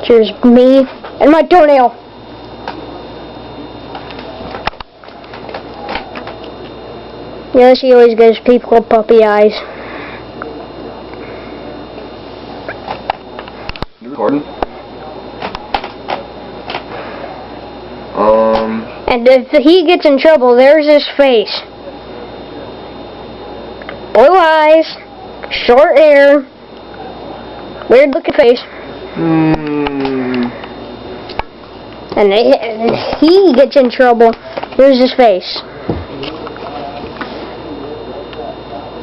Pictures of me and my toenail. Yes, he always gives people puppy eyes. You recording? And if he gets in trouble, there's his face. Blue eyes, short hair, weird looking face. And if he gets in trouble, here's his face.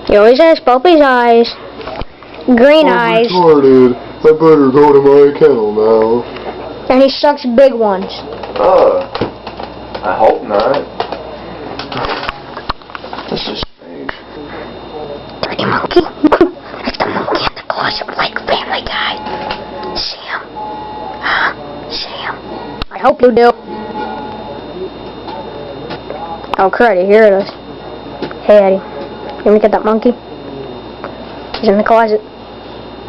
He always has puppy's eyes, green eyes. Retarded. I better go to my kennel now. And he sucks big ones. I hope not. This is strange. Pretty monkey. It's the monkey in the closet like Family Guy. See him? See him? I hope you do. Oh crud, here it is. Hey Eddie, can we get that monkey? He's in the closet.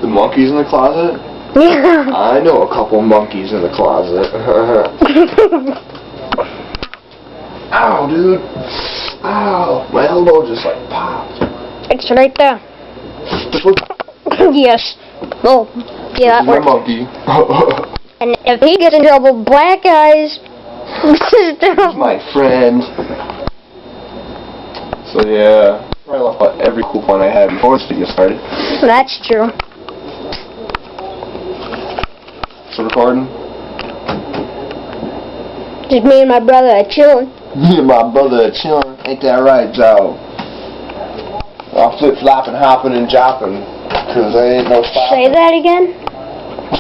The monkey's in the closet? Yeah. I know a couple monkeys in the closet. Ow, dude. Ow. My elbow just like popped. It's right there. Yes. Oh, yeah, that My works. monkey. And if he gets in trouble, black eyes. He's my friend. So yeah, I lost about every coupon I had before this video started. That's true. So recording? Just me and my brother are chilling. Me and my brother are chilling. Ain't that right, Joe? I'm flip-flopping, hopping, and jopping. Cause there ain't no stopping. Say that again?